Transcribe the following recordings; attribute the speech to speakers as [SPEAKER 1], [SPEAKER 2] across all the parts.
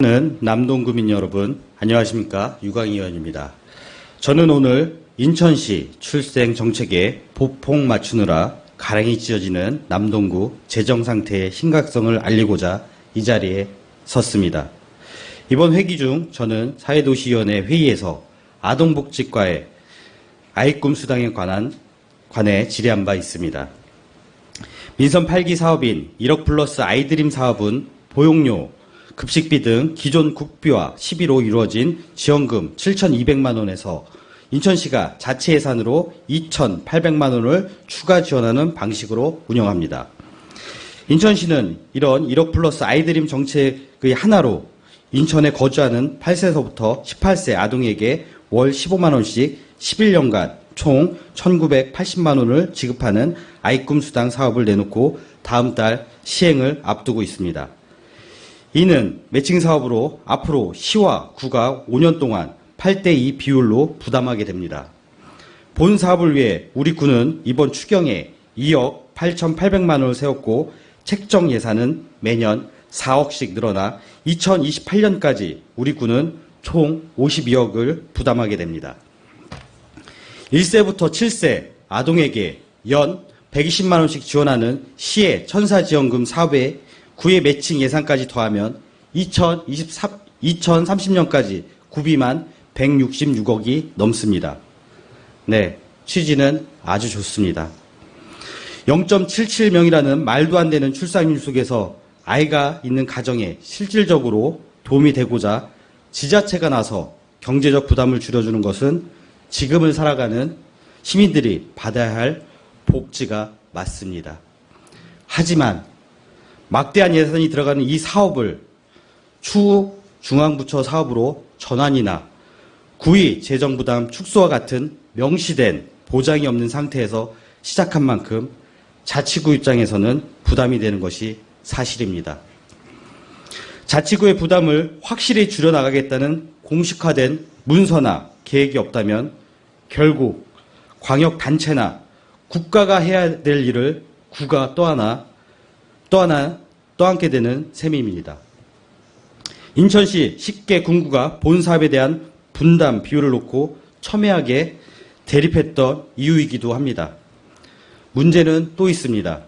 [SPEAKER 1] 남동구민 여러분, 안녕하십니까? 유광희 의원입니다. 저는 오늘 인천시 출생 정책에 보폭 맞추느라 가랑이 찢어지는 남동구 재정 상태의 심각성을 알리고자 이 자리에 섰습니다. 이번 회기 중 저는 사회도시위원회 회의에서 아동복지과의 아이꿈 수당에 관해 질의한 바 있습니다. 민선 8기 사업인 1억 플러스 아이드림 사업은 보용료, 급식비 등 기존 국비와 11호 이루어진 지원금 7,200만 원에서 인천시가 자체 예산으로 2,800만 원을 추가 지원하는 방식으로 운영합니다. 인천시는 이런 1억 플러스 아이드림 정책의 하나로 인천에 거주하는 8세서부터 18세 아동에게 월 15만 원씩 11년간 총 1,980만 원을 지급하는 아이꿈 수당 사업을 내놓고 다음 달 시행을 앞두고 있습니다. 이는 매칭 사업으로 앞으로 시와 구가 5년 동안 8대2 비율로 부담하게 됩니다. 본 사업을 위해 우리 구는 이번 추경에 2억 8,800만 원을 세웠고 책정 예산은 매년 4억씩 늘어나 2028년까지 우리 구는 총 52억을 부담하게 됩니다. 1세부터 7세 아동에게 연 120만 원씩 지원하는 시의 천사지원금 사업에 구의 매칭 예산까지 더하면 2030년까지 구비만 166억이 넘습니다. 네, 취지는 아주 좋습니다. 0.77명이라는 말도 안 되는 출산율 속에서 아이가 있는 가정에 실질적으로 도움이 되고자 지자체가 나서 경제적 부담을 줄여주는 것은 지금을 살아가는 시민들이 받아야 할 복지가 맞습니다. 하지만 막대한 예산이 들어가는 이 사업을 추후 중앙부처 사업으로 전환이나 구의 재정부담 축소와 같은 명시된 보장이 없는 상태에서 시작한 만큼 자치구 입장에서는 부담이 되는 것이 사실입니다. 자치구의 부담을 확실히 줄여나가겠다는 공식화된 문서나 계획이 없다면 결국 광역단체나 국가가 해야 될 일을 구가 떠안게 되는 셈입니다. 인천시 10개 군구가 본 사업에 대한 분담 비율을 놓고 첨예하게 대립했던 이유이기도 합니다. 문제는 또 있습니다.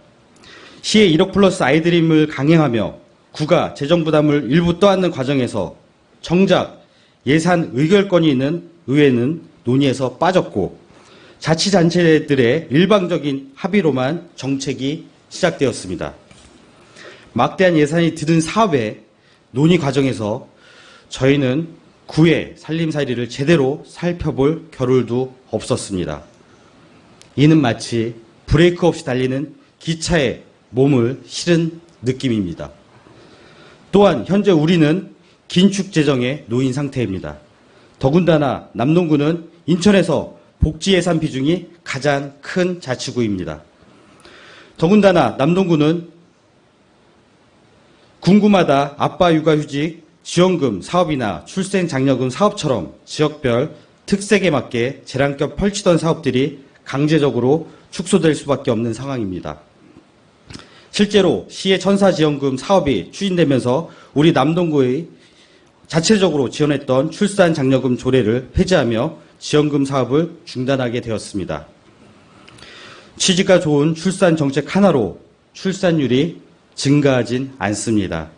[SPEAKER 1] 시의 1억 플러스 아이드림을 강행하며 구가 재정부담을 일부 떠안는 과정에서 정작 예산 의결권이 있는 의회는 논의에서 빠졌고 자치단체들의 일방적인 합의로만 정책이 시작되었습니다. 막대한 예산이 드는 사업의 논의 과정에서 저희는 구의 살림살이를 제대로 살펴볼 겨를도 없었습니다. 이는 마치 브레이크 없이 달리는 기차에 몸을 실은 느낌입니다. 또한 현재 우리는 긴축 재정에 놓인 상태입니다. 더군다나 남동구는 인천에서 복지 예산 비중이 가장 큰 자치구입니다. 더군다나 남동구는 군구마다 아빠 육아휴직 지원금 사업이나 출생장려금 사업처럼 지역별 특색에 맞게 재량껏 펼치던 사업들이 강제적으로 축소될 수밖에 없는 상황입니다. 실제로 시의 천사지원금 사업이 추진되면서 우리 남동구의 자체적으로 지원했던 출산장려금 조례를 폐지하며 지원금 사업을 중단하게 되었습니다. 취지가 좋은 출산 정책 하나로 출산율이 증가하진 않습니다.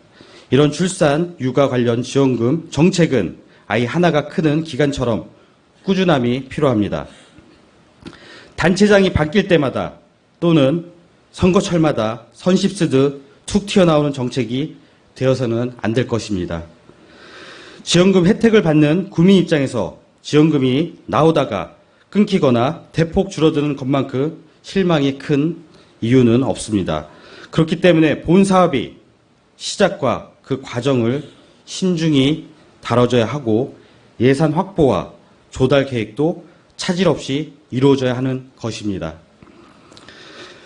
[SPEAKER 1] 이런 출산, 육아 관련 지원금 정책은 아이 하나가 크는 기간처럼 꾸준함이 필요합니다. 단체장이 바뀔 때마다 또는 선거철마다 선심 쓰듯 툭 튀어나오는 정책이 되어서는 안 될 것입니다. 지원금 혜택을 받는 구민 입장에서 지원금이 나오다가 끊기거나 대폭 줄어드는 것만큼 실망이 큰 이유는 없습니다. 그렇기 때문에 본 사업이 시작과 그 과정을 신중히 다뤄져야 하고 예산 확보와 조달 계획도 차질 없이 이루어져야 하는 것입니다.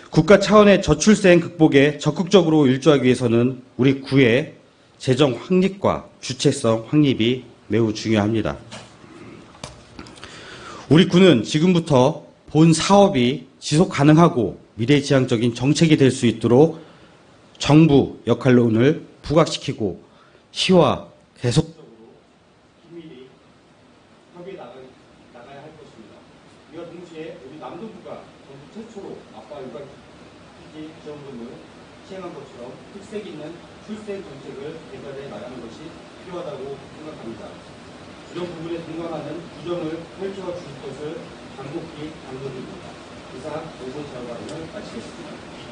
[SPEAKER 1] 국가 차원의 저출생 극복에 적극적으로 일조하기 위해서는 우리 구의 재정 확립과 주체성 확립이 매우 중요합니다. 우리 구는 지금부터 본 사업이 지속 가능하고 미래지향적인 정책이 될 수 있도록 정부 역할론을 부각시키고 시와 계속적으로 긴밀히 협의해 나가야 할 것입니다. 이와 동시에 우리 남동구가 전국 최초로 아빠 육아휴직 지원금을 시행한 것처럼 특색 있는 출생 정책을 개발해 나가는 것이 필요하다고 생각합니다. 이런 부분에 동감하는 구정을 펼쳐 주실 것을 간곡히 당부드립니다. 이상 5분 자료반을 마치겠습니다.